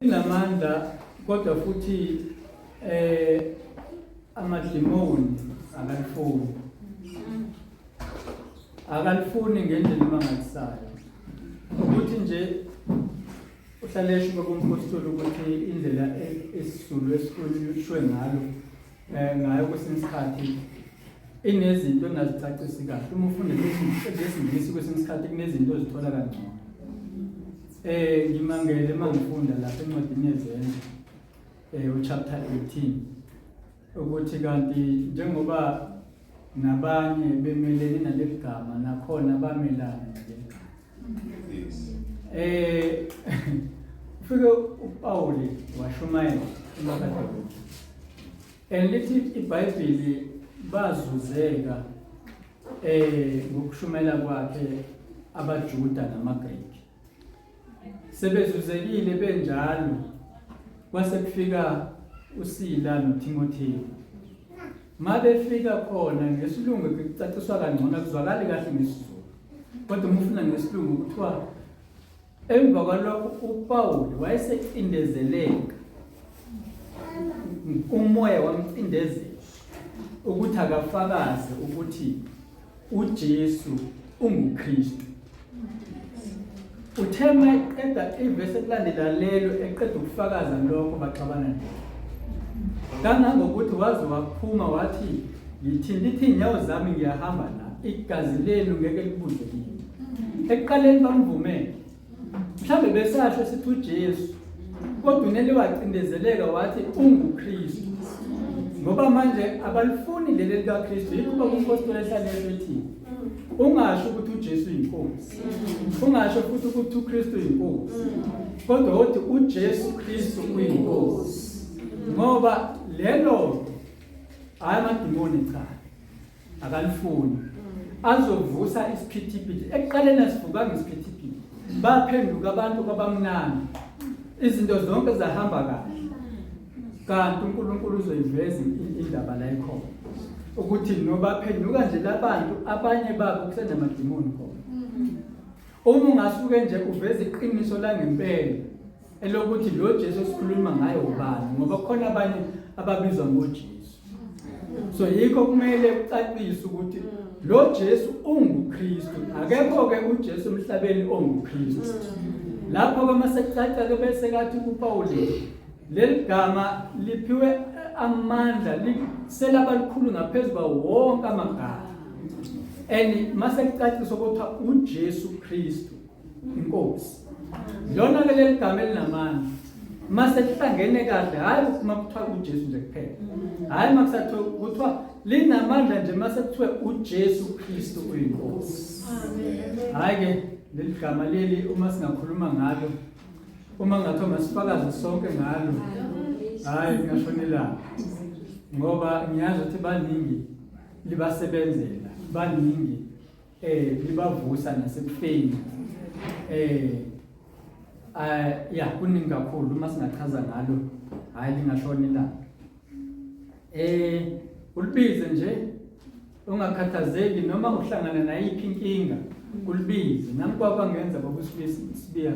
Inamandla kodwa futhi amadimoni akalifuni ngendlela emangalisayo ukuthi nje uhlaleshe ngokumpostoli ukuthi indlela esizulu esikhulunywe ngalo ngayo kwesinye isikhathi inezinto engazicacisi kahle. Uma ufunda lesingisi kwesinye isikhathi kunezinto ozithola kancane. Ngimangele mangifunda lapha encwadini yeZenzo chapter 18 ukuthi kanti njengoba nabanye bemelene naleli gama nakhona bamelana naleli gama. Ufike uPauli washumayela emakatolika. Lithi iBhayibheli bazuzeka ngokushumayela kwakhe abaJuda namaGreki. Sebezuzekile benjalo kwase kufika uSila noTimotheo. Mabefika khona ngesilungu kucaciswa kangcono kuzwakala kahle ngesizulu. Kodwa umufuna ngesilungu kuthiwa emva kwalokho uPauli wayesecindezeleka. Umoya wamcindezela ukuthi akafakaze ukuthi uJesu unguKristu. Uthema eqeda ivesi ekulandela lelo eqeda ukufakaza lokho baxabana naye. Kangangokuthi waze waphuma wathi lithi inyawo zami ngiyahamba la igazi lenu ngeke libuze kimi. Ekuqaleni bamvumele. Mhlawumbe besasho sithi uJesu kodwa unele wacindezeleka wathi unguKristu. Ngoba manje abalifuni leli likaKristu yikho kumpostoli ehlale ethi ungasho ukuthi uJesu inkosi. Ungasho futhi ukuthi uKristu inkosi. Kodwa uthi uJesu Kristu uyinkosi. Ngoba lelo amadimoni cha akalifuni. Azovusa isiphithiphithi. Ekuqaleni asivukanga isiphithiphithi. Baphenduka abantu kwabamnandi. Izinto zonke zahamba kahle. Kanti uNkulunkulu uzoyiveza indaba la ikhona. Ukuthi nobaphenduka nje labantu abanye babo kusenamadimoni khona. Uma ungasuke nje uveze iqiniso la ngempela elokuthi lo Jesu sikhuluma ngaye ubani ngoba khona abanye ababizwa ngoJesu. So yikho kumele ucacise ukuthi lo Jesu unguKristu. Akekho ke uJesu emhlabeni onguKristu. Lapho kwamasecaca ke bese kathi kuPauli leli gama liphiwe amandla liselaba likhulu ngaphezulu kwawo wonke amagama. Mase kucaciswa ukuthi uJesu Kristu inkosi. Lona ke leli gama elinamandla mase kuhlangene kahle hayi uma kuthiwa uJesu nje kuphela. Hayi makusathiwa kuthiwa linamandla nje mase kuthiwa uJesu Kristu uyinkosi. Amen. Hayi ke leli gama leli uma singakhuluma ngalo uma ngathiwa masifakaze sonke ngalo hayi ngashonela ngoba ngiyazi ukuthi baningi libasebenzela baningi libavusa nasekufeni kuningi kakhulu uma singachaza ngalo hayi lingashonela ulibize nje ungakhathazeki noma uhlangana nayiphi inkinga ulibize nami kwakwangenza bokusibisibiya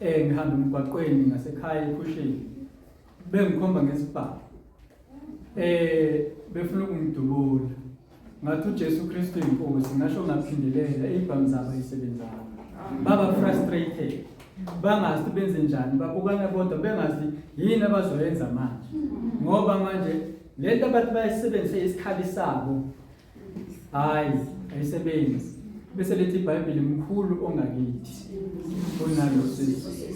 ngihamba emgwaqweni ngasekhaya ephusheni bengikhomba ngesibhamu befuna ukungidubula ngathi uJesu Kristu inkosi ngasho ngaphindelela ibhamu zabo ayisebenzanga baba frustrated bangazi benze njani babukana bodwa bengazi yini abazoyenza manje ngoba manje lento abathi bayisebenzise isikhali sabo hayi ayisebenzi bese lethi iBhayibheli mkhulu ongakithi onalo sisi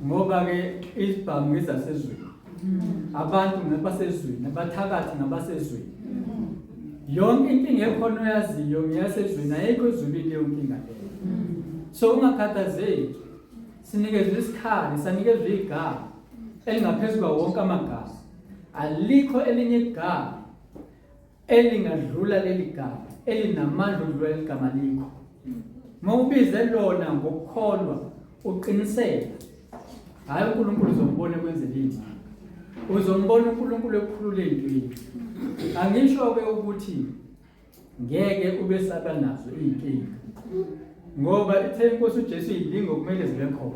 ngoba ke isibhamu ngesasezweni abantu ngabasezweni abathakathi ngabasezweni yonke inkinga ekhona oyaziyo ngiyasezweni ayikho ezulwini leyo inkinga leyo. So ungakhathazeki sinikezwe isikhali sanikezwe igama elingaphezulu kwawo wonke amagama. Alikho elinye igama elingadlula leli gama elinamandla ukudlula leli gama likho. Mawubize lona ngokukholwa uqiniseka hayi uNkulunkulu uzombona kwenzela into. Uzombona uNkulunkulu ekhulule into. Angisho ke ukuthi ngeke ube saba nazo inkinga. ngoba ithe inkosi uJesu idinga okumele zibe khona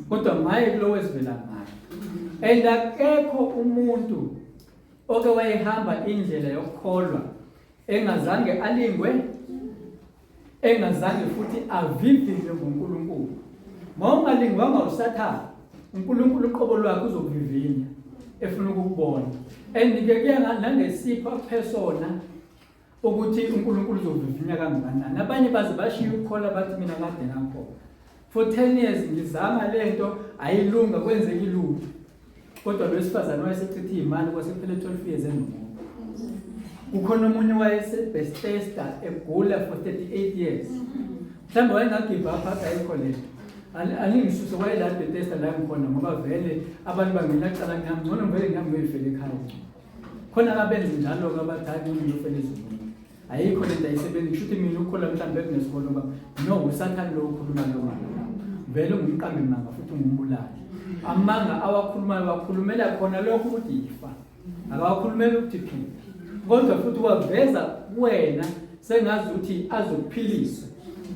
kodwa maye kulowo esivela ngayo and akekho umuntu oke wayehamba indlela yokukholwa engazange alingwe engazange futhi avivinwe nguNkulunkulu mawungalingwanga uSathane uNkulunkulu uqobo lwakhe uzokuvivinya efuna ukukubona and-ke kuya nangesipho persona ukuthi uNkulunkulu uzovivinya kangakanani abanye baze bashiya ukukholwa bathi mina kade ngakho for 10 years ngizama lento ayilunga kwenzeka ilutho kodwa lo sifazane wayesechitha imali kwasephela 12 years enomuntu ukhona omunye wayesebestesta egula for 38 years mhlawumbe wayengagive up akayikho lento aningisuse wayela Bethesda la ngikhona ngoba vele abantu bangena cala ngiyangcono vele ngiyangifele ekhaya khona abenzi njalo kabathaki ngiyofela izulu ayikho lento ayisebenzi kushuthi mina ukukhola mhlawumbe kunesikolo ba no uSathane lo ukhuluma lo manje vele ungumqambi manga futhi ungumbulali amanga awakhulumayo wakhulumela khona lokho ukuthi ifa akawakhulumela ukuthi phila kodwa futhi waveza wena sengazi ukuthi azokuphilisa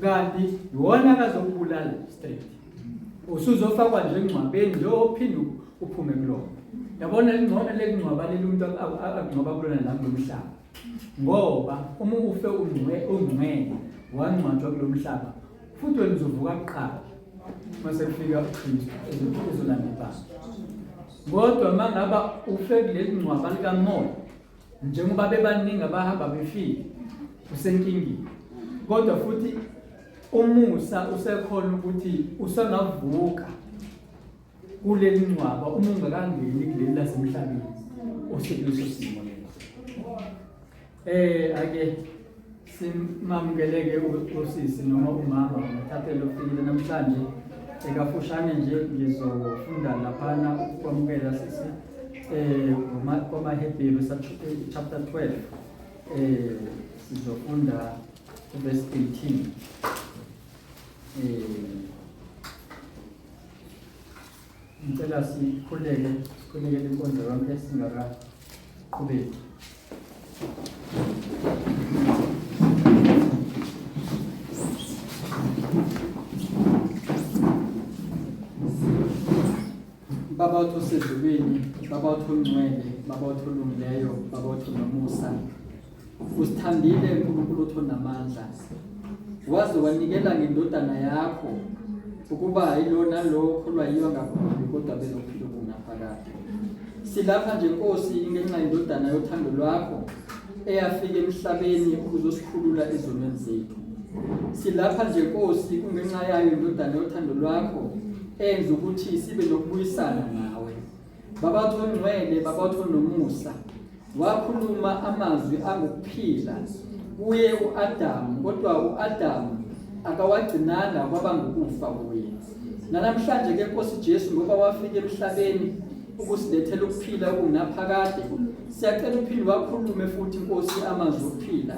kanti iwona akazokubulala straight usuzofakwa nje engcwabeni nje ophinde uphume kulona yabona ingcono lekungcwaba umuntu akungcwaba kulona la kulomhlaba ngoba uma ufe ungcwele wangcwatshwa kulomhlaba futhi wena uzovuka kuqala mase kufika uKristu ezolanda ibanga kodwa mangaba ufe kuleli ngcwaba likamoya njengoba bebaningi abahamba befile usenkingeni kodwa futhi umusa usekhona ukuthi usangavuka kuleli ngcwaba uma ungakangeni kuleli lasemhlabeni osekuleso simo ake simamukeleke usisi noma umama ngithathele ufikile namhlanje ekafushane nje ngizofunda laphana ukwamukela sisi kwamaHebheru chapter 12 sizofunda verse 18 ngicela sikhuleke inkonzo yonke singakaqhubeki Baba wethu osezulwini, Baba wethu ongcwele, Baba wethu olungileyo, Baba wethu nomusa, usithandile uNkulunkulu otho namandla, waze wanikela ngendodana yakho ukuba yilona lo kholwa yiyo ngaphambili kodwa bezophila kungaphakade. Silapha nje Nkosi ngenxa yendodana yothando lwakho eyafika emhlabeni ukuzosikhulula ezonweni zethu. Silapha nje Nkosi kungenxa yayo indodana yothando lwakho enza ukuthi sibe nokubuyisana nawe. Baba wethu ongcwele, Baba wethu nomusa, wakhuluma amazwi angokuphila kuye uAdamu, kodwa uAdamu akawagcinanga kwaba ngokufa kuye. Namhlanje ke Nkosi Jesu ngoba wafika emhlabeni ukusilethela ukuphila okungaphakade, siyacela uphinde wakhulume futhi Nkosi amazwi okuphila,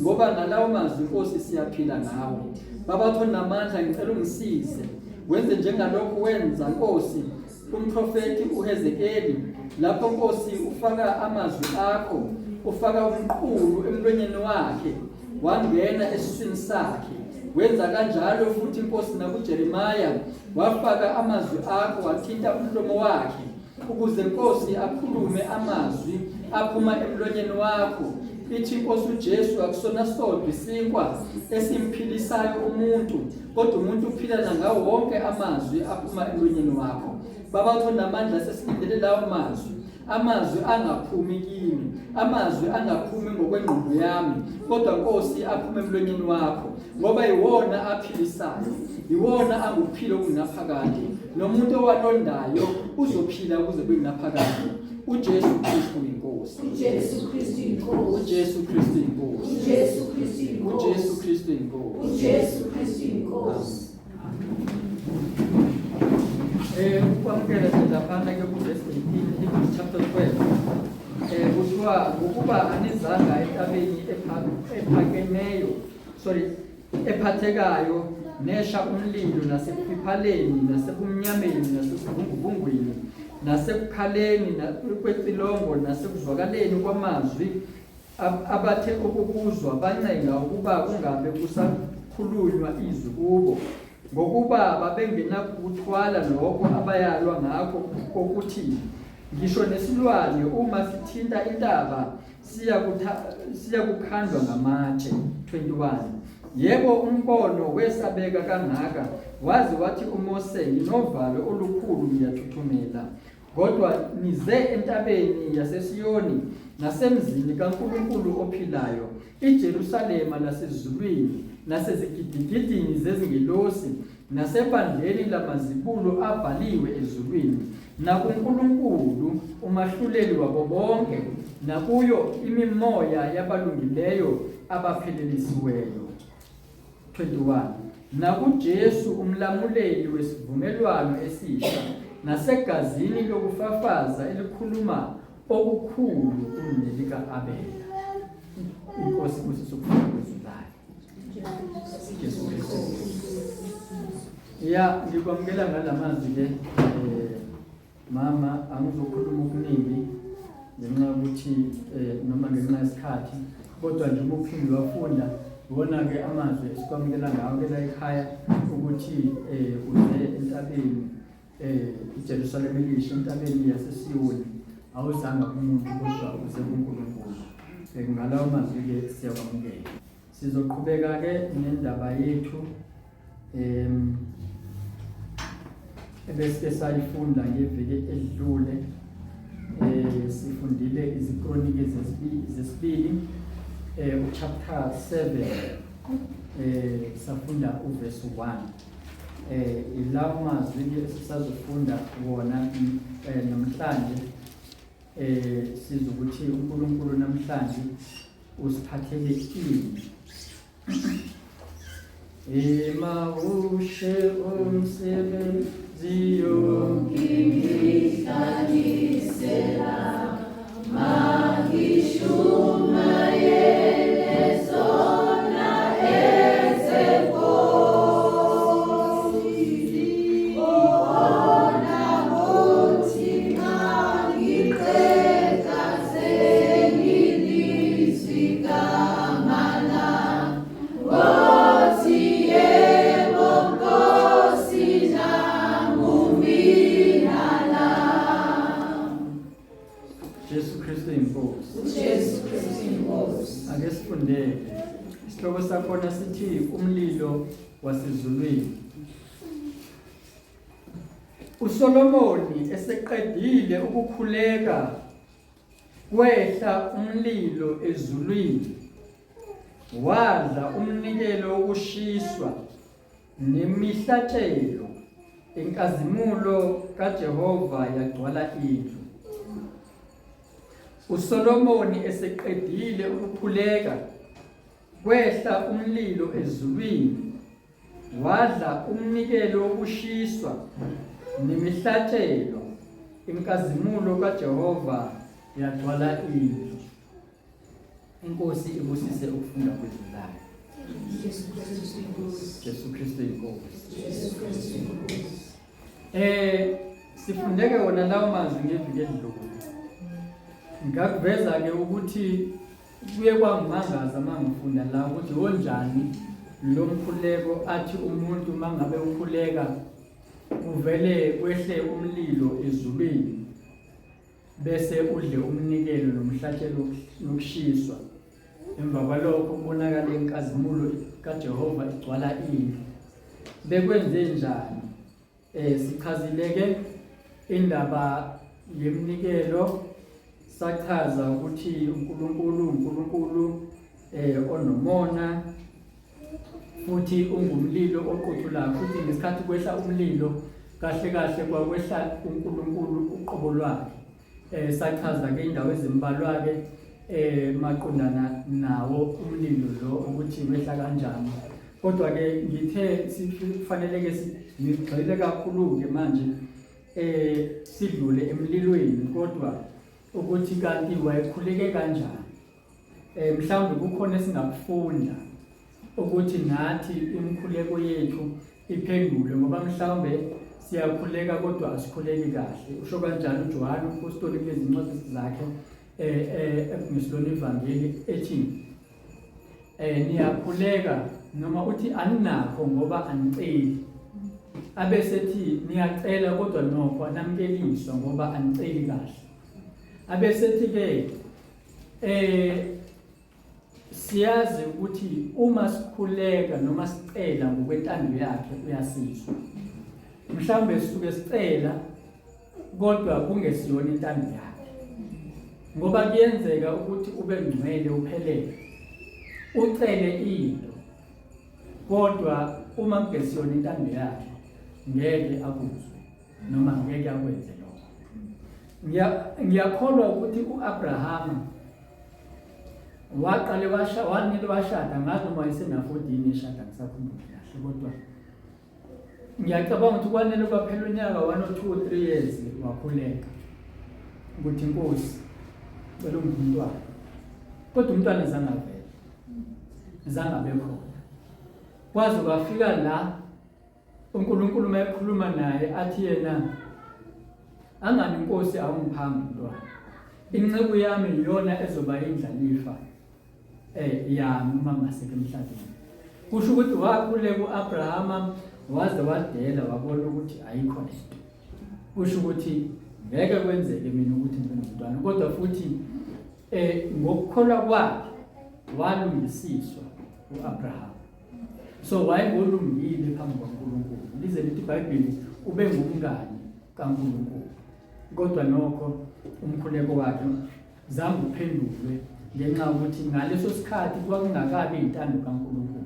ngoba nalawo mazwi Nkosi siyaphila ngawo. Baba wethu namandla, ngicela ungisize wenze njengalokho wenza Nkosi umprofeti uHezekeli, lapho Nkosi ufaka amazwi akho, ufaka umqulu emlonyeni wakhe, wangena esiswini sakhe. Wenza kanjalo futhi Nkosi nakuJeremaya, wafaka amazwi akho, wathinta umlomo wakhe ukuze Nkosi akhulume amazwi aphuma emlonyeni wakho. Ithi Nkosi uJesu akusona sodwa isinkwa esimphilisayo umuntu, kodwa umuntu uphila ngawo wonke amazwi aphuma emlonyeni wakho. Baba wethu namandla, sesilindele lawo amazwi angaphumi kimi, amazwi angaphumi ngokwengqondo yami, kodwa Nkosi aphume emlonyeni wakho, ngoba yiwona aphilisayo, yiwona anguphilo okungaphakade. Nomuntu owalondayo uzophila kuze kunaphakade. uJesu Kristu inkosi, uJesu Kristu inkosi, uJesu Kristu inkosi, uJesu Kristu inkosi, uJesu Kristu inkosi, uJesu Kristu inkosi. Ukwamukela silaphana ke kuverse 18 chapter 12. Kuthiwa ukuba anizanga entabeni ephathekayo nesha umlilo nasekuphiphaleni nasebumnyameni nasebungubungwini nasekukhaleni nakwetsilongo nasekuzwakaleni kwamazwi abathe ukukuzwa bancenga ukuba kungabe khulunywa izwi kubo, ngokuba babengenakuthwala lokho abayalwa ngakho kokuthi ngisho nesilwane uma sithinta intaba siya kukhandwa ngamatshe. 21. Yebo, umbono wesabeka kangaka, wazi wathi uMose, nginovalo olukhulu ngiyathuthumela. Kodwa nize entabeni yaseSiyoni nasemzini kaNkulunkulu ophilayo, iJerusalema lasezulwini, nasezigidigidini zezingelosi, nasebandleni lamazibulo abhaliwe ezulwini, nakuNkulunkulu umahluleli wabo bonke, nakuyo imimoya yabalungileyo abaphelelisiweyo. 21. NakuJesu umlamuleli wesivumelwano esisha, nasegazini lokufafaza elikhuluma okukhulu kunelika Abela. Inkosi kusisukufuna kwezulayo. Jesu Kristu. Ya, ngikwamukela ngalamazwi ke mama, angizokhuluma okuningi ngenxa yokuthi noma ngenxa yesikhathi, kodwa nje ukuphinde wafunda ubona ke amazwi esikwamukela ngawo ke la ekhaya ukuthi uze entabeni iJerusalem elisha, entabeni yaseSiyoni, awuzanga kumuntu kodwa uze kuNkulunkulu. Ngalawo mazwi ke siyakwamukela. Sizoqhubeka ke nendaba yethu ebese sayifunda ngeviki edlule. Sifundile izikronike zesibili chapter 7 safunda uverse 1. Ilawo mazwi ke sisazofunda wona namhlanje. Sizokuthi uNkulunkulu namhlanje usiphathele ini. Emaushe umsebenzi yonkingisalisela magishumayele zona ezekosi ona buthi mangiqeda sengiliswikamala ake sifundele. Isihloko sakhona sithi umlilo wasezulwini. uSolomoni eseqedile ukukhuleka, kwehla umlilo ezulwini, wadla umnikelo wokushiswa nemihlatshelo. Inkazimulo kaJehova yagcwala indlu. uSolomoni eseqedile ukukhuleka, kwehla umlilo ezulwini, wadla umnikelo wokushiswa nemihlatshelo. Inkazimulo kaJehova yagcwala indlu. Inkosi ibusise ukufunda kwezulayo. Jesu Kristu inkosi. Sifundeke wona lawo mazwi ngeviki edlule. Ngakuveza ke ukuthi kuye kwangimangaza mangifunda la ukuthi onjani lo mkhuleko athi umuntu mangabe ukhuleka uvele kwehle umlilo ezulwini bese udle umnikelo nomhlatshelo nokushiswa. Emva kwalokho kubonakala inkazimulo kaJehova igcwala indlu. Bekwenze njani? Sichazileke indaba yemnikelo. Sachaza ukuthi uNkulunkulu onomona, futhi ungumlilo oqothulayo, futhi ngesikhathi kwehla umlilo kahle kahle kwakwehla uNkulunkulu uqobo lwakhe. Sachaza ke indawo ezimbalwa ke maqondana nawo umlilo lo ukuthi wehla kanjani. Kodwa ke ngithe sifanele ke sigxile kakhulu ke manje sidlule emlilweni, kodwa ukuthi kanti wayekhuleke kanjani. Mhlawumbe kukhona esingakufunda ukuthi nathi imikhuleko yethu iphendule, ngoba mhlawumbe siyakhuleka kodwa asikhuleki kahle. Usho kanjalo uJohane umpostoli kwezincwadi zakhe ngesilona ivangeli ethi niyakhuleka noma uthi aninakho ngoba aniceli, abesethi niyacela kodwa nokho anamkeliswa ngoba aniceli kahle, abesethi-ke siyazi ukuthi uma sikhuleka noma sicela ngokwentando yakhe uyasizwa. Mhlawumbe sisuke sicela kodwa kungesiyona intando yakhe, ngoba kuyenzeka ukuthi ube ngcwele uphelele ucele into kodwa uma kungesiyona intando yakhe ngeke akuzwe noma ngeke akwenze lokho. Ngiyakholwa ukuthi uAbraham waqale washada ngazi noma wayesenafodini eshada ngisakhumbula kahle, kodwa ngiyacabanga ukuthi kwanele kwaphela unyaka 1 or 2 or 3 years wakhuleka ukuthi inkosi cela umntwana, kodwa umntwana zangabe khona. Kwaze kwafika la uNkulunkulu mayekhuluma naye athi yena angani inkosi awungiphambi umntwana, inceku yami iyona ezoba indlalifa yami uma ngaseke emhlabeni. Kusho ukuthi wakhuleka uAbraham waze wadela wabona ukuthi ayikho lento. Kusho ukuthi ngeke kwenzeke mina ukuthi ngibe nomntwana, kodwa futhi ngokukholwa kwakhe walungisiswa uAbraham. So wayengolungile phambi kwaNkulunkulu. Lize lithi iBhayibheli ube ngumngani kaNkulunkulu. Kodwa nokho umkhuleko wakhe zange uphendulwe ngenxa yokuthi ngaleso sikhathi kwakungakabi intando kaNkulunkulu.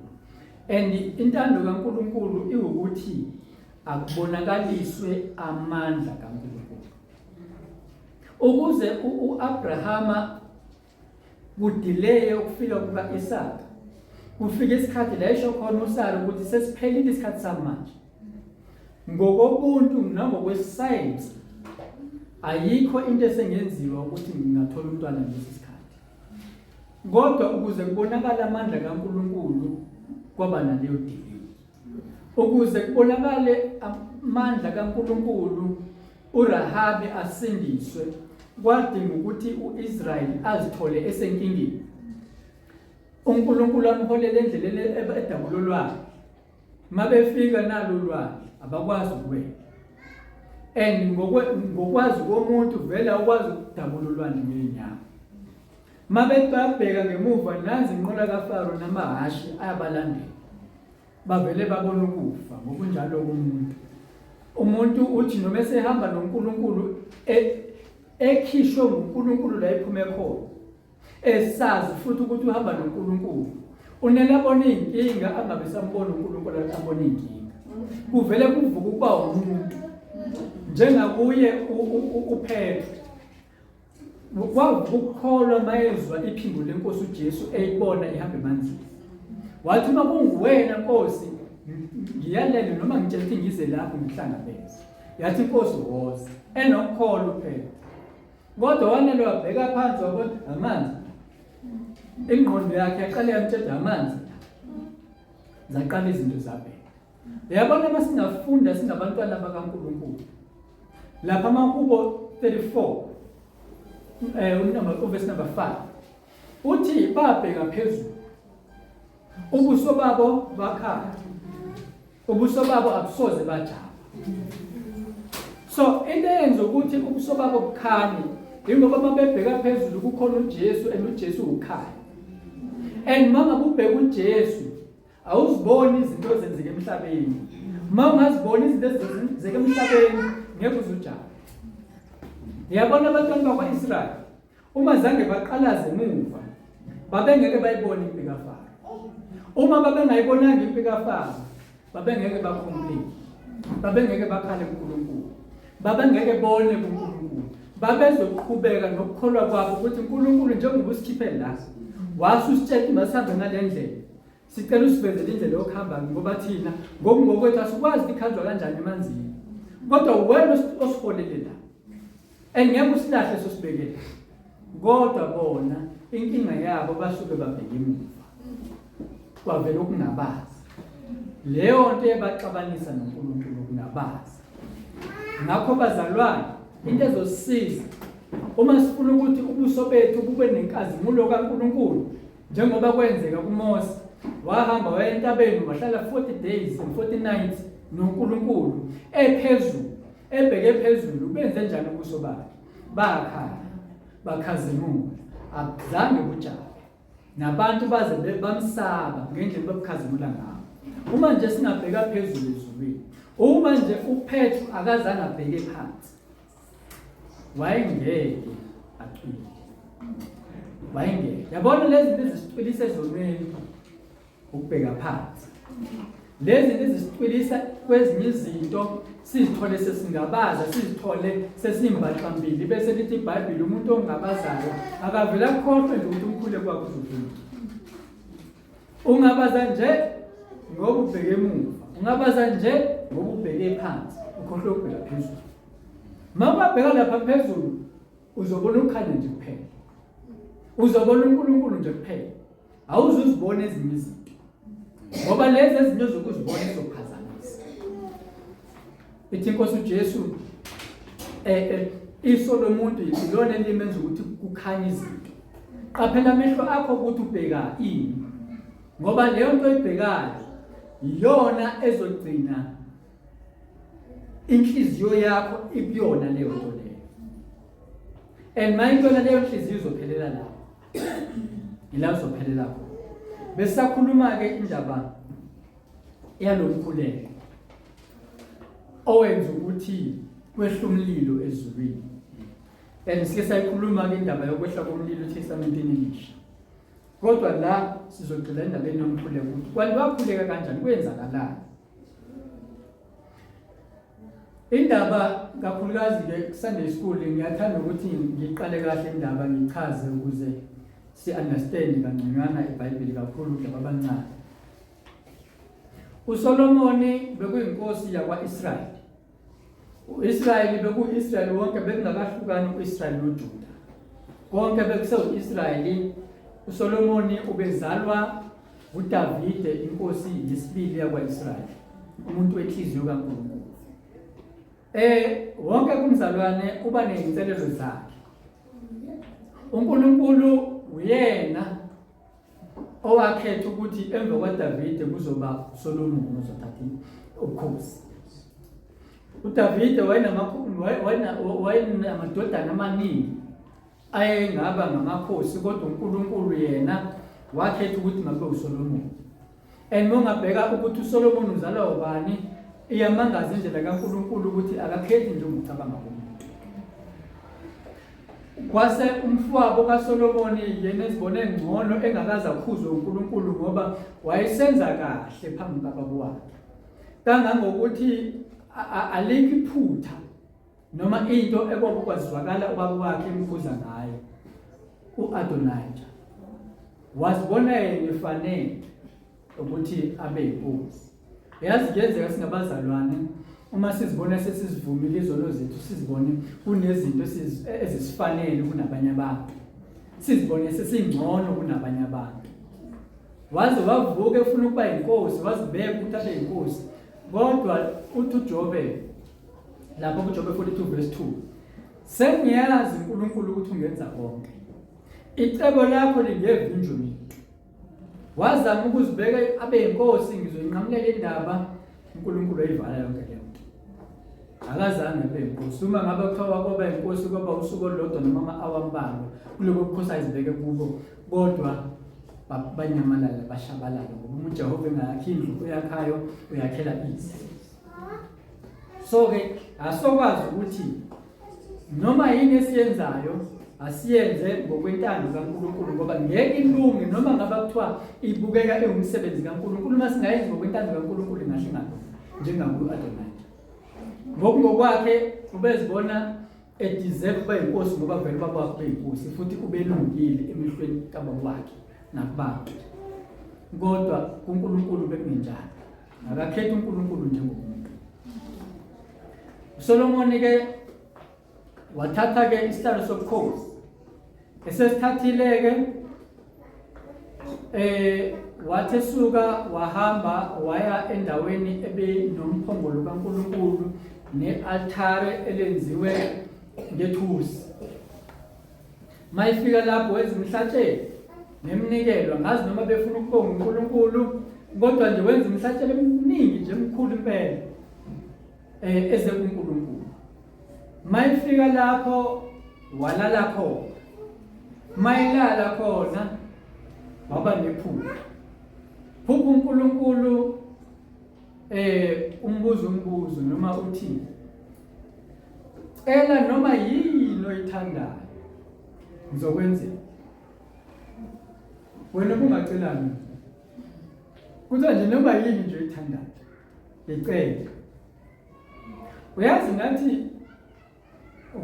And intando kaNkulunkulu iwukuthi akubonakaliswe amandla kaNkulunkulu. Ukuze uAbrahama kudelay ukufika kukaIsaka, kufika isikhathi la esho khona uSara ukuthi sesiphelile isikhathi samanje. Ngokobuntu nangokwescience ayikho into esengenziwa ukuthi ngingathola umntwana ngalesi sikhathi. Kodwa ukuze kubonakala amandla kaNkulunkulu kwaba naleyo delay. Ukuze kubonakale amandla kaNkulunkulu uRahabi asindiswe, kwadinga ukuthi uIsrayeli azithole esenkingeni. uNkulunkulu amholele endleleni edabulolwayo. Mabefika nalo lwayo abakwazi ukuwela. And ngokwazi komuntu vela ukwazi ukudabula ulwandle ngenyama. Mabebabheka ngemuva nanzi inqola kaFaro namahashi ayabalandela. Bavele babona ukufa ngokunjalo komuntu. Umuntu uthi noma esehamba noNkulunkulu ekhishwe nguNkulunkulu la iphume khona. Esazi futhi ukuthi uhamba noNkulunkulu. Unele abona inkinga angabe sambona uNkulunkulu abona inkinga. Kuvele kuvuka ukuba umuntu njengakuye uPetro. Wakukholwa mayezwa iphimbo lenkosi uJesu eyibona ihamba emanzini. Wathi uma kunguwena Nkosi ngiyalele noma ngitshela ukuthi ngize lapho ngihlangabeze. Yathi Nkosi woza enokholo uPetro. Kodwa wanele wabheka phansi wabona amanzi. Ingqondo yakhe yaqala yamtshela amanzi. Zaqala izinto zabheka. Yabona masingafunda singabantwana bakaNkulunkulu. Lapha makubo 34 verse number 5. Uthi babheka phezulu. Ubuso babo bakhala. Ubuso babo abusoze bajaba. So into eyenza ukuthi ubuso babo bukhanye ingoba mabebheka phezulu kukhona uJesu uJesu ukhaya. And mama ubheka uJesu awuziboni izinto ezenzeka emhlabeni. Uma ungaziboni izinto ezenzeka emhlabeni ngeke uzujaba. Yabona abantwana bakwaIsrayeli uma zange baqalaze emuva babengeke bayibone impilo kaFaro. Uma babengayibonanga impilo kaFaro babengeke bakhomplete. Babengeke bakhale kuNkulunkulu. Babengeke bone kuNkulunkulu. Babezoqhubeka nokukholwa kwabo ukuthi uNkulunkulu njengoba usikhiphele la wasusitshela masihambe ngalendlela. Sicela usivezele indlela yokuhamba ngoba thina ngokwethu asikwazi ikhanjwa kanjani emanzini. Kodwa wena osiholele la. Engeke usilahle sosibekele. Kodwa bona inkinga yabo basuke babheke emuva. Kwavela ukungabazi. Leyo nto ebaxabanisa noNkulunkulu ukungabazi. Ngakho bazalwane into ezosisiza uma sifuna ukuthi ubuso bethu bube nenkazimulo kaNkulunkulu njengoba kwenzeka kuMose wahamba waya entabeni wahlala 40 days and 40 nights noNkulunkulu ephezulu, ebheke phezulu. Benze njani ubuso bakhe? Bakhala, bakhazimula, akuzange kujahe. Nabantu baze bamsaba ngendlela babukhazimula ngayo. Uma nje singabheka phezulu ezulwini, uma nje uPetru akazange abheke phansi, wayengeke aqhile. Wayengeke. Yabona lezi zinto ezisicwilisa ezonweni ukubheka phansi. Lezi zinto ezisicwilisa kwezinye izinto sizithole sesingabaza, sizithole sesimbaxambili bese lithi iBhayibheli umuntu ongabazayo akavela akhohlwe nje ukuthi umkhule kwakhe uzodlula. Ungabaza nje ngoba ubheke emuva, ungabaza nje ngoba ubheke phansi, ukhohlwe ukubheka phezulu. Mama bheka lapha phezulu uzobona ukhanya nje kuphela. Uzobona uNkulunkulu nje kuphela. Awuzuzibona ezinye izinto. Ngoba lezi ezinto zokuzibona ezokuphazamisa. Ithi inkosi uJesu iso lomuntu yilona elimenza ukuthi kukhanye izinto. Qaphela amehlo akho ukuthi ubheka ini. Ngoba leyo nto oyibhekayo iyona ezogcina inhliziyo yakho ibiyona leyo nto leyo. And mayintona leyo nhliziyo izophelela lapho. Ila uzophelela lapho. Besakhuluma ke indaba yalomkhuleko owenza ukuthi kwehla umlilo ezulwini. And sike sayikhuluma ke indaba yokwehla komlilo eTestamenteni Elisha. Kodwa la sizogcina indabeni yomkhuleko ukuthi kwani wakhuleka kanjani, kwenzakalani. Indaba kakhulukazi ke Sunday school ngiyathanda ukuthi ngiqale kahle indaba ngichaze ukuze si-understand kangconywana iBhayibheli kakhulu laba abancane. uSolomoni bekuyinkosi yakwa-Israyeli. U-Israyeli beku-Israyeli wonke bekungakahlukani u-Israyeli noJuda. Konke bekusewu-Israyeli. uSolomoni ubezalwa uDavide, inkosi yesibili yakwa-Israyeli, umuntu wenhliziyo kaNkulunkulu. Wonke kumzalwane uba nezinselelo zakhe. uNkulunkulu uyena owakhetha ukuthi emva kwaDavide kuzoba uSolomoni ozothatha ubukhosi. uDavide wayenamadodana amaningi ayengaba ngamakhosi, kodwa uNkulunkulu yena wakhetha ukuthi mabe uSolomoni. And mongabheka ukuthi uSolomoni uzalwa ubani, iyamangaza indlela kaNkulunkulu ukuthi akakhethi nje ngokucabanga komuntu. Kwase umfowabo kaSolomoni yena ezibone ngcono engakaza khuzwe uNkulunkulu ngoba wayesenza kahle phambi kababa wakhe. Kangangokuthi alikho iphutha noma into ekwakwazwakala ubaba wakhe emkhuza ngayo. uAdonijah wazibona yena efanele ukuthi abe inkosi. Yazi kuyenzeka singabazalwane uma sizibona sesizivumile izono zethu, sizibone kunezinto ezisifanele kunabanye abantu, sizibone sesingcono kunabanye abantu. Waze wavuka efuna ukuba inkosi, wazibeka ukuthi abe inkosi. Kodwa uthi uJobe lapho kuJobe 42 verse 2, sengiyazi uNkulunkulu ukuthi ungenza konke, icebo lakho lingevinjwa mina. Wazama ukuzibeka abe inkosi, ngizoyinqamulela indaba, uNkulunkulu ayivala yonke le nto. Akazange abe inkosi. Uma ngabe kuthiwa kwaba inkosi kwaba usuku olulodwa noma ama-hour ambalwa kuloko bukhosi ayizibeke kubo, kodwa banyamalala bashabalala ngoba umuntu Jehova engakhi indlu oyakhayo uyakhela izi. So ke asokwazi ukuthi noma yini esiyenzayo asiyenze ngokwentando kaNkulunkulu, ngoba ngeke ilunge noma ngabe kuthiwa ibukeka ewumsebenzi kaNkulunkulu. Uma singayenzi ngokwentando kaNkulunkulu ingahle ngakho njengaku-Adonijah. Ngokwakhe ubezibona deserve ukuba inkosi ngoba vele ubaba wakhe ube inkosi futhi ubelungile emehlweni kababa wakhe nakubantu. Kodwa kuNkulunkulu bekungenjalo. Akakhetha uNkulunkulu njengomuntu. uSolomoni ke wathatha ke isihlalo sobukhosi. Esesithathile ke wathi esuka wahamba waya endaweni ebenomphongolo kaNkulunkulu ne-altare elenziwe ngethusi. Mayifika lapho wenza umhlatshelo, neminikelo ngazi noma befuna ukubonga uNkulunkulu kodwa nje wenza umhlatshelo eminingi nje emkhulu impela eze kuNkulunkulu. Mayifika lapho walala khona, mayilala khona waba nephupho. Phupho uNkulunkulu umbuzo noma uthi cela noma yini oyithandayo ngizokwenzela. Wena bungacelani kuthi nje noma yini nje oyithandayo ngicela. Uyazi ngathi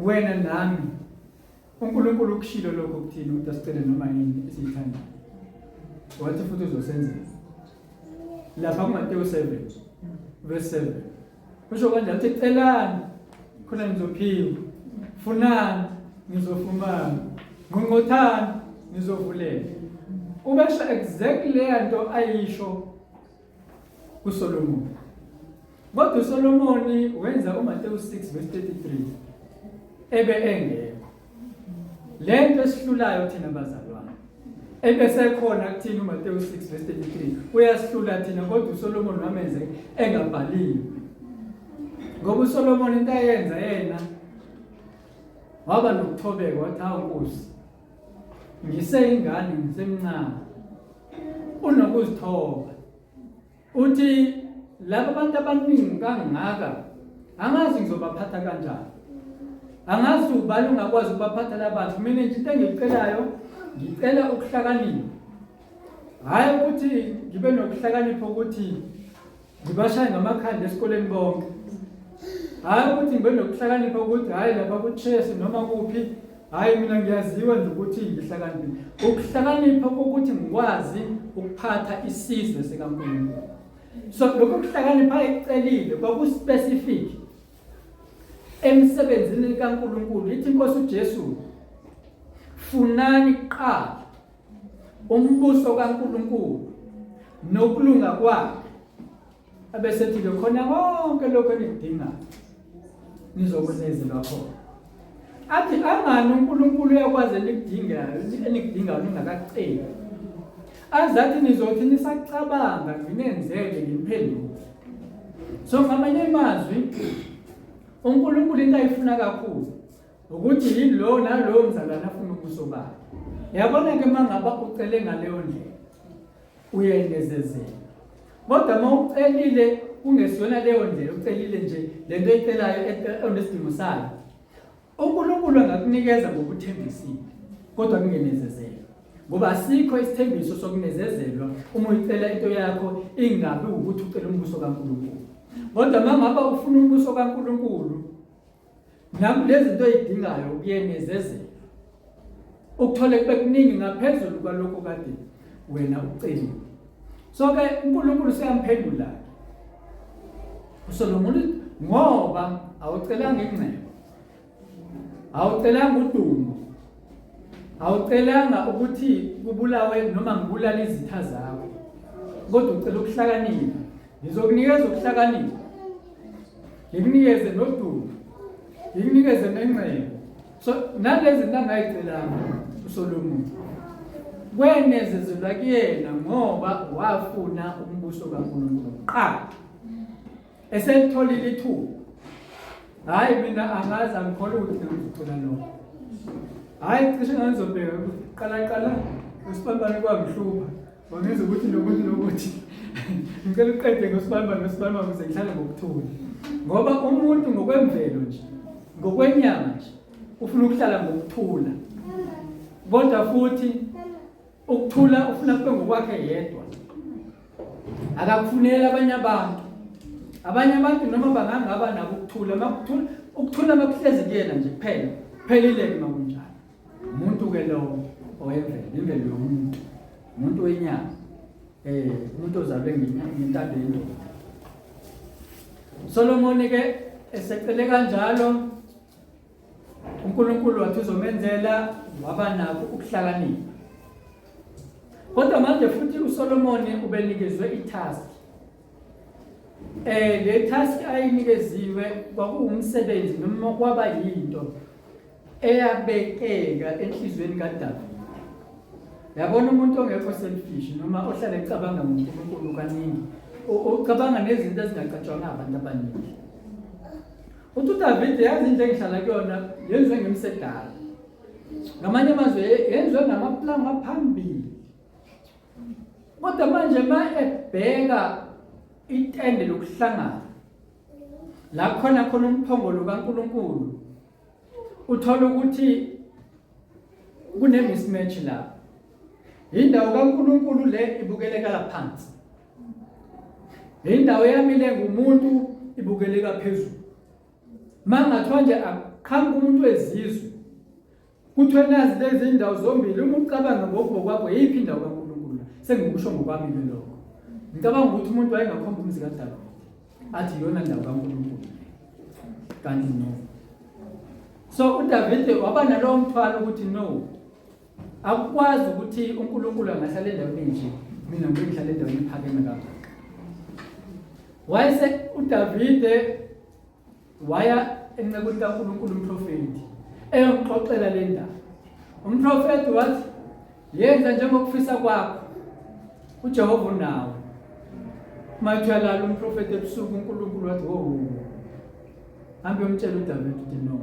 wena nami uNkulunkulu ukushilo lokho kuthini ukuthi asicele noma yini esiyithandayo. Wathi futhi uzosenzela. Lapha kuMateyu 7 verse 7. Kusho kanjalo ukuthi celani khona nizophiwa, funani nizofumana, ngonqothani nizovulelwa. Ubasho exactly lento ayisho kuSolomon. Kodwa uSolomon wenza uMateyu 6 verse 33 ebe engekho. Lento esihlulayo thina bazalwane. Ebese khona kuthina uMateyu 6 verse 33 uyasihlula thina kodwa uSolomon wamenze engabhaliwe. Ngoba uSolomon into ayenza yena waba nokuthobeka wathi hawu Nkosi ngiseyingane ngisemncane unokuzithoba. Uthi laba bantu abaningi kangaka angazi ngizobaphatha kanjani. Angazi ubani ungakwazi ukubaphatha labantu. Mina nje into engicelayo ngicela ukuhlakanipha. Hayi ukuthi ngibe nokuhlakanipha ukuthi ngibashaye ngamakhanda esikoleni bonke. Hayi ukuthi ngibe nokuhlakanipha ukuthi hayi lapha ku-chess noma kuphi hayi mina ngiyaziwa nje ukuthi ngihlakaniphe. Ukuhlakanipha ukuthi ngikwazi ukuphatha isizwe sikaNkulunkulu. So lokho kuhlakanipha ecelile kwakuspecific emsebenzini kaNkulunkulu. Ithi Inkosi uJesu funani kuqala umbuso kaNkulunkulu nokulunga kwakhe abesethi ke khona konke lokho enidingayo nizokwenzelwa khona. Athi angani uNkulunkulu uyakwazi enikudingayo ningakaceli. Azathi nizothi nisacabanga nginenzele ngimphendule. So ngamanye amazwi uNkulunkulu into ayifuna kakhulu ukuthi yilo nalo mzalwane afuna ubuso bakhe. Yabona ke mangaba ucele ngaleyo ndlela uyenezezela. Kodwa mawucelile kungesiyona leyo ndlela ucelile nje lento oyicelayo onesidingo sayo, uNkulunkulu angakunikeza ngokuthembisile kodwa kungenezezela. Ngoba asikho isithembiso sokunezezelwa uma uyicela into yakho ingabe ukuthi ucela umbuso kaNkulunkulu. Kodwa mangaba ufuna umbuso kaNkulunkulu nakulezi zinto oyidingayo kuyenezezela. Ukuthole kube kuningi ngaphezulu kwalokho kade wena ucelile. So ke uNkulunkulu seyamphendula. uSolomon ngoba awucelanga ingcebo, awucelanga udumo, awucelanga ukuthi kubulawe noma ngibulala izitha zakho, kodwa ucela ukuhlakanipha. Ngizokunikeza ukuhlakanipha, ngikunikeze nodumo, ngikunikeze nengcebo. So nalezi zinto angayicelanga uSolomon kwenezezelwa kuyena ngoba wafuna umbuso kaNkulunkulu kuqala. Eselitholile ithuba. Hayi mina angazi angikholwa ukuthi ngizocela lokho. Hayi cishe ngizobheka ukuthi qala usibambane kwangihlupa. Wangenza ukuthi lokuthi ngicela uqede ngosibambane ukuze ngihlale ngokuthula. Ngoba umuntu ngokwemvelo nje, ngokwenyama nje ufuna ukuhlala ngokuthula. Kodwa futhi ukuthula ufuna kube ngokwakhe yedwa. Akakufunela abanye abantu. Abanye abantu noma bangangaba nabo ukuthula makuhlezi kuyena nje kuphela. Kuphelile ke makunjalo. Umuntu ke lo oyemvelo, imvelo yomuntu. Umuntu wenyama. Umuntu ozalwe ngentando yendoda. Solomon ke esecele kanjalo uNkulunkulu wathi uzomenzela waba nako ukuhlakanipha. Kodwa manje futhi uSolomon ubenikezwe itask. Le task ayinikeziwe kwakuwumsebenzi noma kwaba yinto eyabekeka enhlizweni kaDavide. Yabona umuntu ongekho selfish noma ohlala ecabanga ngoNkulunkulu kaningi, ucabanga nezinto ezingacatshwanga abantu abaningi. uDavid yazi into engihlala kuyona yenziwe ngemsedala. Ngamanye amazwi yenziwe ngamaplanga phambili. Kodwa manje ebheka itende lokuhlangana la khona umphongolo kaNkulunkulu, uthola ukuthi kunemismatch la. Indawo kaNkulunkulu le ibukeleka laphansi, indawo yami le ngumuntu ibukeleka phezulu. Mangathiwa nje aqhamuka umuntu wezizwe, kuthiwe nazi lezi indawo zombili, uma ucabanga ngokwakho yiphi indawo kaNkulunkulu, sengikusho ngokwami ke lokho. Ngicabanga ukuthi umuntu wayengakhomba umzi kaDavide athi iyona indawo kaNkulunkulu, kanti no. So uDavide waba nalowo mthwalo ukuthi no, akukwazi ukuthi uNkulunkulu angahlala endaweni enje, mina ngihlala endaweni ephakeme kakhulu. Wayese uDavide waya enqekweni kaNkulunkulu umprofeti eyomxoxela le ndaba. Umprofeti wathi, yenza njengokufisa kwakho, uJehova unawe. Mathwala umprofeti ebusuku, uNkulunkulu wathi hambe umtshela uDavide ukuthi no,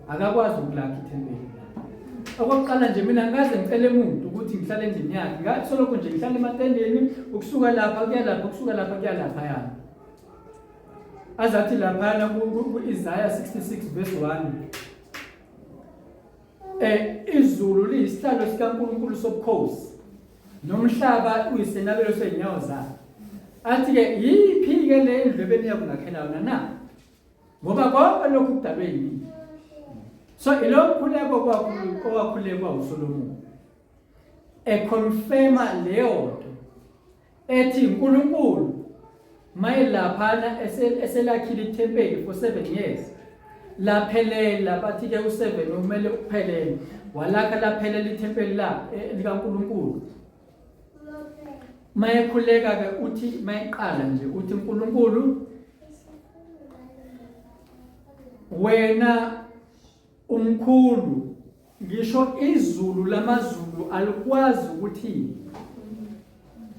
akakwazi ukulakha ithempeli. Okokuqala nje mina ngaze ngicele umuntu ukuthi ngihlale endlini yakhe, ngasoloko nje ngihlale ematendeni, ukusuka lapha kuya lapha, ukusuka lapha kuya lapha yana. Azathi lapha ku-Isaiah 66 verse 1, izulu liyisihlalo sikaNkulunkulu sobukhosi, nomhlaba uyisenabelo sey'nyawo zakhe. Athi-ke yiphi-ke le endlebeni yakho ngakhela yona na? Ngoba konke lokhu kudalwe yini. So ilo mkhuleko owakhulekwa uSolomoni econfirma leyo nto ethi uNkulunkulu mayilaphana eselakhile ithempeli for 7 years, laphelela bathi-ke u7 kumele uphelele, walakha laphelela ithempeli likaNkulunkulu. Mayekhuleka-ke uthi, mayeqala nje uthi, uNkulunkulu wena umkhulu, ngisho izulu lamazulu alikwazi ukuthi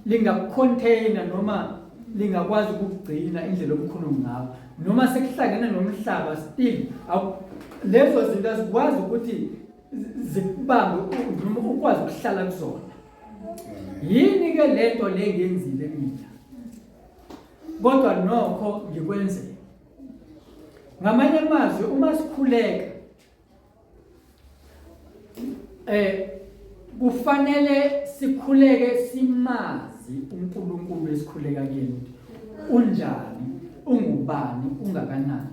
lingakucontaina noma lingakwazi ukugcina indlela omkhulu ngawo, noma sekuhlangene nomhlaba still lezo zinto azikwazi ukuthi zikubambe noma ukwazi ukuhlala kuzona. Yini ke lento le ngiyenzile mina, kodwa nokho ngikwenzele. Ngamanye amazwi uma sikhuleka kufanele sikhuleke simazi uNkulunkulu esikhuleka kuyena, unjani, ungubani, ungakanani.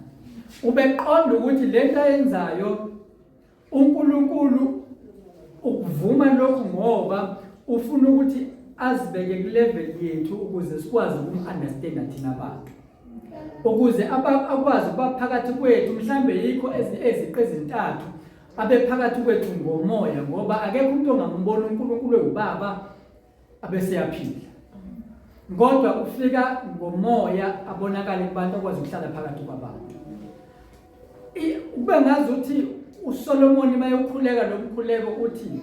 Ubeqonda ukuthi lento ayenzayo uNkulunkulu ukuvuma lokhu ngoba ufuna ukuthi azibeke ku-level yethu ukuze sikwazi ukum-understanda thina abantu, ukuze akwazi ukuba phakathi kwethu. Mhlambe yikho eziqu ezintathu abe phakathi kwethu ngomoya, ngoba akekho umuntu ongambona uNkulunkulu uBaba abeseyaphila, kodwa ufika ngomoya abonakala kubantu akwazi ukuhlala phakathi kwabantu. Kube ngazi ukuthi uSolomoni mayekhuleka nomkhuleko uthi,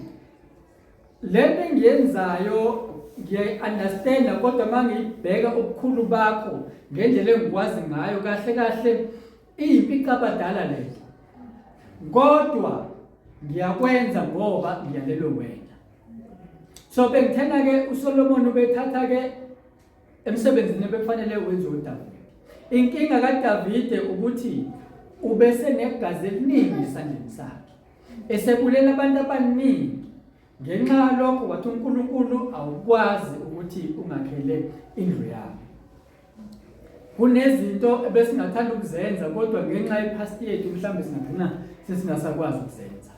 lento engiyenzayo ngiya-understanda, kodwa mangiyibheka ubukhulu bakho ngendlela engikwazi ngayo, kahle kahle iyimpica leyo, kodwa ngiyakwenza ngoba ngiyalelwe wena. So bengithena-ke uSolomoni ubethatha-ke emsebenzini ebekufanele wenziwe uDavide. Inkinga kaDavide ukuthi ubesenegazi eliningi esandleni sakhe, esebulela abantu abaningi. Ngenxa yalokho wathi uNkulunkulu awukwazi ukuthi ungakhele indlu yami. Kunezinto ebesingathanda ukuzenza, kodwa ngenxa yepast yethu mhlawumbe singagcina sesingasakwazi ukuzenza.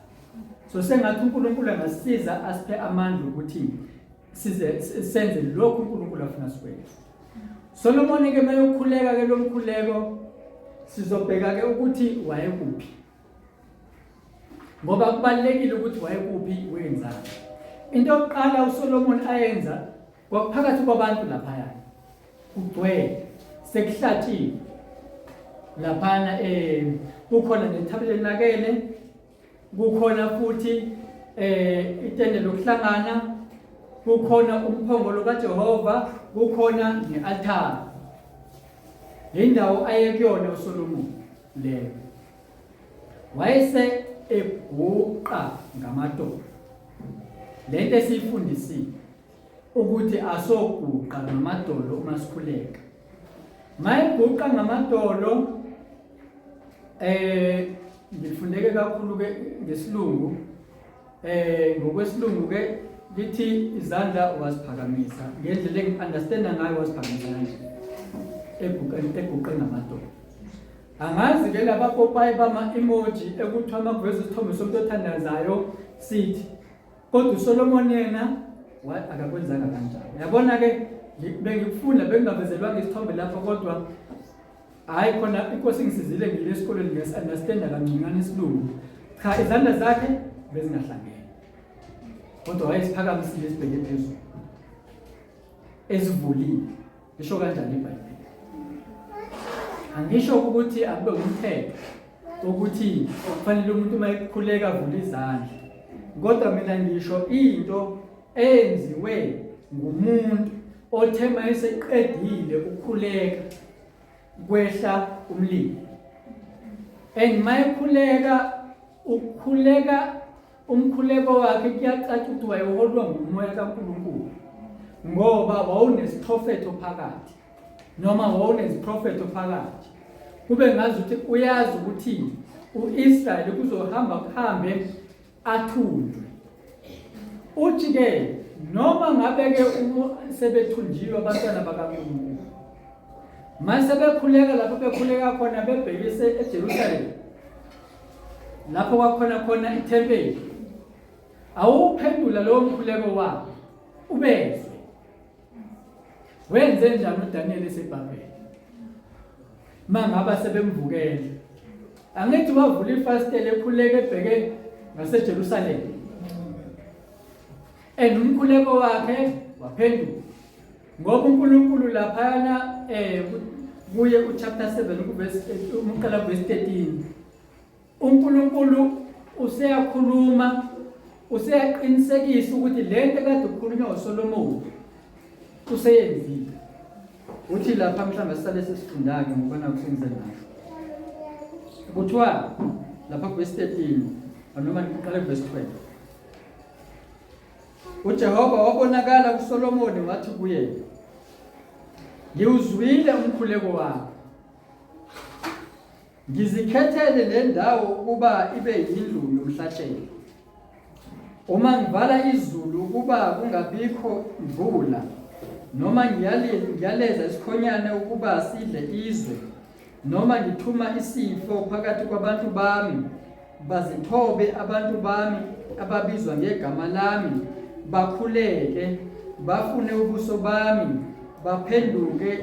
So sengathi uNkulunkulu angasisiza asiphe amandla ukuthi senze lokhu uNkulunkulu afuna sikwenze. Solomoni-ke mayokhuleka-ke lo mkhuleko sizobheka-ke ukuthi wayekuphi, ngoba kubalulekile ukuthi wayekuphi, wenzani. Into yokuqala uSolomoni ayenza kwaphakathi kwabantu laphaya, kugcwele, sekuhlatshiwe laphana, kukhona netabernacle, kukhona futhi itende lokuhlangana, kukhona umphongolo kaJehova, kukhona ne-altar. Indawo ayekuyona uSolomon leyo. Wayese ebhuqa ngamadolo. Lento esifundisile ukuthi asoguqa ngamadolo uma sikhuleka. Mayibhuqa ngamadolo ngifundeke kakhulu ke ngesilungu. Ngokwesilungu ke lithi izandla wasiphakamisa ngendlela engi-understanda ngayo wasiphakamisa kanje ebhuqe ngamadolo. Angazi ke laba popayi bama-emoji ekuthiwa makuveza isithombe somuntu othandazayo sithi kodwa uSolomon yena akakwenzanga kanjalo. Uyabona ke bengikufunda bengingavezelwanga isithombe lapho kodwa hayi khona inkosi ngisizile ngile esikoleni ngesi-understanda kancane isilungu. Cha izandla zakhe bezingahlangene. Kodwa wayesiphakamisile sibheke phezulu. Ezivulile. Isho kanjani iBhayibheli? Angisho ukuthi akube umthetho ukuthi kufanele umuntu uma ekhuleka avule izandla. Kodwa mina ngisho into eyenziwe ngumuntu othe mayeseqedile ukukhuleka kwehla umlilo. Mayekhuleka ukukhuleka umkhuleko wakhe kuyacaca ukuthi wayeholwa ngumoya kaNkulunkulu ngoba wawunesprofeto phakathi noma wawunesprofeto phakathi. Kube ngazi ukuthi uyazi ukuthi uIsrayeli kuzohamba kuhambe athunjwe. Uthi ke noma ngabe ke sebethunjiwe abantwana bakaNkulunkulu mase bekhuleka lapho bekhuleka khona bebhekise eJerusalem lapho kwakhona ithempeli, awuphendula lowo mkhuleko wabo ubezwe. Wenze njani uDaniel eseBhabheli? Mangaba sebemvukele angithi wavula ifastela ekhuleka ebheke ngaseJerusalem umkhuleko wakhe waphenduka ngoba uNkulunkulu laphana kuye uchapter 7 umqala verse 13. uNkulunkulu useyakhuluma useyaqinisekisa ukuthi lento kade ukukhulunywa uSolomon useyenzile. Uthi lapha mhlawumbe sisale sesifundake ngokubona kusenze ngayo. Kuthiwa lapha verse 13 noma ngiqale verse 12. uJehova wabonakala kuSolomon wathi kuye, ngiwuzwile umkhuleko wakho. Ngizikhethele le ndawo ukuba ibe yindlu yomhlatshelo. Uma ngivala izulu ukuba kungabikho imvula noma ngiyaleza isikhonyane ukuba sidle izwe noma ngithuma isifo phakathi kwabantu bami bazithobe abantu bami ababizwa ngegama lami bakhuleke bafune ubuso bami baphenduke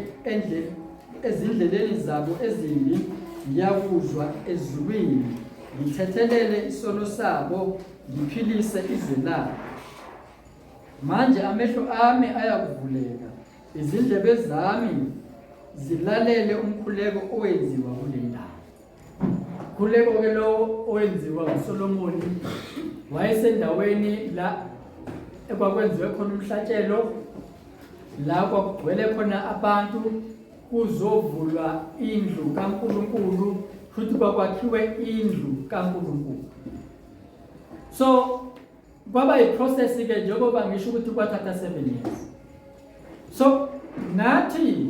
ezindleleni zabo ezimbi, ngiyakuzwa ezulwini ngithethelele isono sabo ngiphilise izwe labo. Manje amehlo ami ayakuvuleka, izindlebe zami zilalele umkhuleko owenziwa kule ndawo. Umkhuleko ke lo owenziwa nguSolomon wayesendaweni la ekwakwenziwe khona umhlatshelo, la kwakugcwele khona abantu, kuzovulwa indlu kaNkulunkulu futhi kwakwakhiwe indlu kaNkulunkulu. So kwaba iprocess ke njengoba ngisho ukuthi kwathatha 7 years. So nathi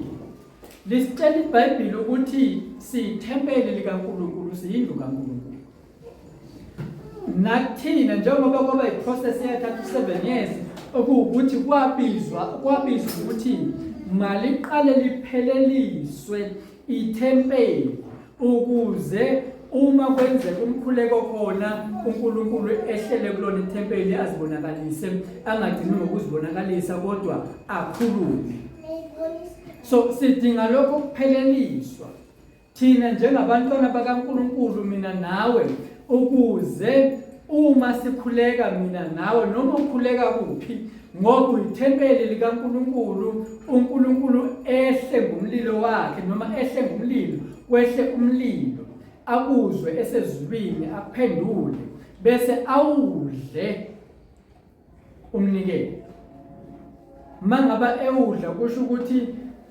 lisitshela iBhayibheli ukuthi siyithempeli likaNkulunkulu, siyindlu kaNkulunkulu. Nathina njengoba kwaba iprocess eyathatha 7 years okuwukuthi kwabizwa ukuthi maliqale lipheleliswe ithempeli ukuze uma kwenzeka umkhuleko khona uNkulunkulu ehlele kulona ithempeli azibonakalise, angagcini ngokuzibonakalisa kodwa akhulume. So sidinga lokho kupheleliswa thina njengabantwana bakaNkulunkulu, mina nawe, ukuze uma sikhuleka mina nawe noma ukhuleka kuphi ngoba ithempeli likaNkulunkulu, uNkulunkulu ehle ngomlilo wakhe noma ehle ngomlilo, wehle umlilo akuzwe esezulwini aphendule bese awudle umnikelo. Mangaba ewudla kusho ukuthi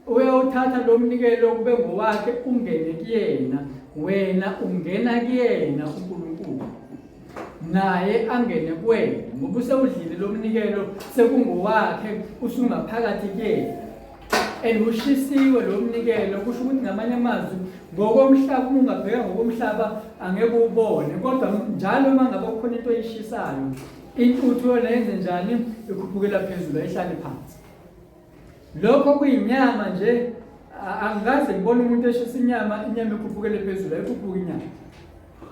uyawuthatha lo mnikelo kube ngowakhe ungene kuyena, wena ungena kuyena uNkulunkulu naye angene kuwena. Ngoba usewudlile lo mnikelo sekungowakhe usungaphakathi kuyena and ushisiwe lo mnikelo. Kusho ukuthi ngamanye amazwi ngokomhlaba uma ungabheka ngokomhlaba angeke ubone, kodwa njalo mangabe kukhona into oyishisayo intuthu yona yenze njani? Ikhuphukela phezulu ayihlale phansi. Lokho kuyinyama nje, angaze ngibone umuntu eshisa inyama ikhuphukele phezulu. Ayikhuphuki inyama.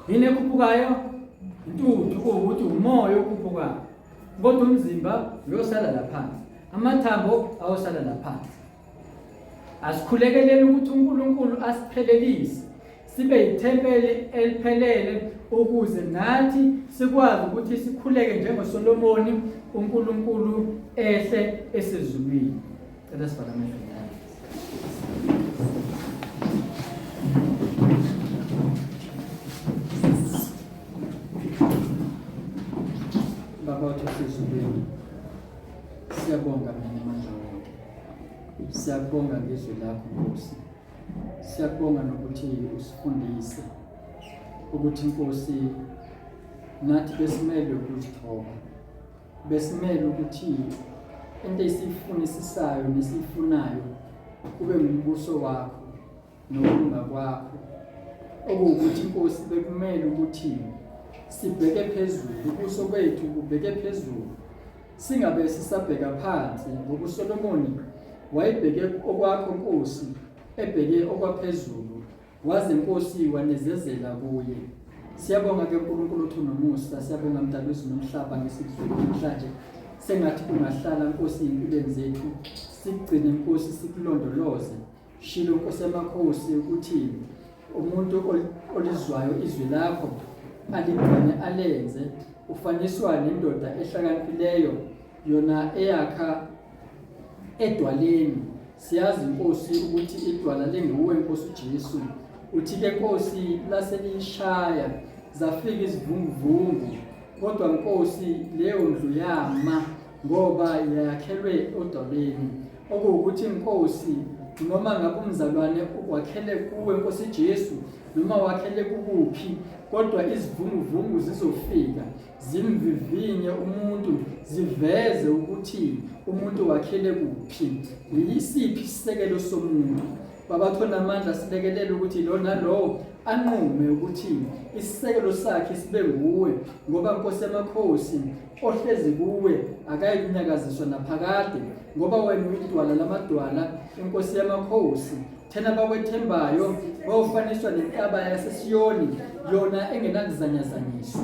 Yini ekhuphukayo? Intuthu, ukuthi umoya okhuphukayo. Kodwa umzimba uyosala laphansi, amathambo awosala laphansi. Asikhulekelele ukuthi uNkulunkulu asiphelelise sibe yithempeli eliphelele ukuze nathi sikwazi ukuthi sikhuleke njengoSolomoni uNkulunkulu ehle esezulwini. Cela sibhala amehlo. Baba wethu esezulwini, siyabonga mina amandla wonke. Siyabonga ngezwi lakho Nkosi. Siyabonga nokuthi usifundise ukuthi Nkosi nathi besimele ukuzithoba, besimele ukuthi into esiyifunisisayo nesiyifunayo kube ngumbuso wakho nokulunga kwakho, okuwukuthi Nkosi bekumele ukuthi sibheke phezulu, ubuso bethu kubheke phezulu, singabe sisabheka phansi. NgokuSolomoni wayebheke okwakho Nkosi, ebheke okwaphezulu, waze Nkosi wanezezela kuye. Siyabonga ke uNkulunkulu othu nomusa, siyabonga mdali wezulu nomhlaba ngesikudlule namhlanje. Sengathi kungahlala Nkosi empilweni zethu, sigcine Nkosi sikulondoloze. Shilo Nkosi yamakhosi ukuthi umuntu olizwayo izwi lakho aligcine alenze, ufaniswa nendoda ehlakaniphileyo yona eyakha edwaleni. Siyazi Nkosi ukuthi idwala linguwe Nkosi uJesu. Uthi ke Nkosi laselishaya zafika izivunguvungu, kodwa Nkosi leyo ndlu yama ngoba yakhelwe odwaleni. Okuwukuthi Nkosi noma ngabe umzalwane wakhele kuwe Nkosi Jesu noma wakhele kukuphi, kodwa izivunguvungu zizofika zimvivinye umuntu, ziveze ukuthi umuntu wakhele kuphi, yisiphi isisekelo somuntu. Baba thona amandla silekelele ukuthi lo nalo anqume ukuthi isisekelo sakhe sibe nguwe, ngoba Nkosi yamakhosi ohlezi kuwe akayinyakaziswa naphakade, ngoba wena uyidwala lamadwala, Inkosi yamakhosi. Thena bakwethembayo bawufaniswa nentaba yaseSiyoni yona engenakuzanyazanyiswa.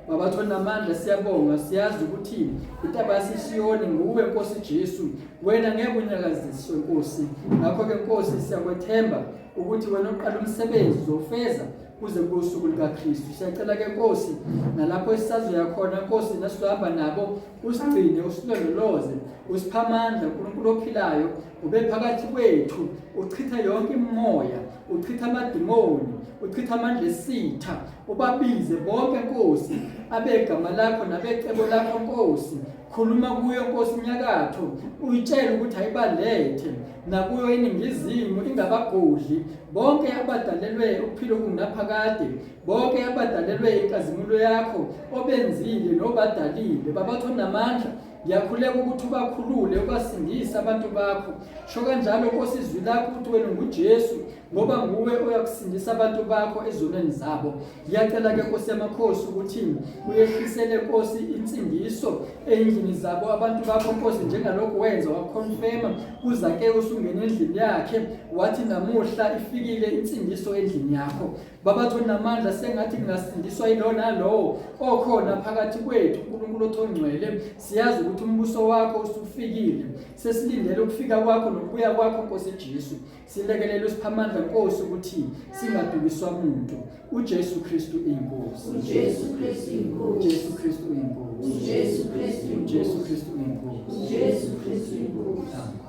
Baba thona amandla siyabonga, siyazi ukuthi intaba yaseSiyoni nguwe Nkosi Jesu, wena ngeke unyakaziswe Nkosi. Ngakho ke Nkosi siyakwethemba ukuthi wena oqala umsebenzi uzofeza kuze kusuku likaKristu. Siyacela ke Nkosi nalapho esisazoya khona Nkosi nasihamba nabo, usigcine, usilondoloze, usipha amandla uNkulunkulu ophilayo, ube phakathi kwethu, uchitha yonke imimoya, uchitha amadimoni, uchitha amandla esitha, ubabize bonke Nkosi abegama lakho nabecebo lakho Nkosi. Khuluma kuyo Nkosi inyakatho, uyitshela ukuthi ayibalethe nakuyo iningizimu ingabagodli, bonke abadalelwe ukuphila kungaphakade, bonke abadalelwe inkazimulo yakho obenzile nobadalile. Baba thona amandla, ngiyakhuleka ukuthi ubakhulule, ubasindise abantu bakho. Sho kanjalo Nkosi izwi lakho ukuthi wena nguJesu, ngoba nguwe oyakusindisa abantu bakho ezonweni zabo. Ngiyacela ke Nkosi yamakhosi ukuthi uyehlisele Nkosi insindiso endlini zabo abantu bakho Nkosi, njengalokho wenza wakonfirma uzake usungena endlini yakhe wathi namuhla ifikile insindiso endlini yakho. Baba thona amandla, sengathi kungasindiswa yilo nalowo okhona phakathi kwethu uNkulunkulu othongcwele. Siyazi ukuthi umbuso wakho usufikile, sesilindele ukufika kwakho nokubuya kwakho Nkosi Jesu. Silekelele usipha amandla Nkosi ukuthi singadukiswa umuntu. uJesu Kristu inkosi, uJesu Kristu inkosi, uJesu Kristu inkosi, uJesu Kristu inkosi, uJesu Kristu inkosi, uJesu Kristu inkosi.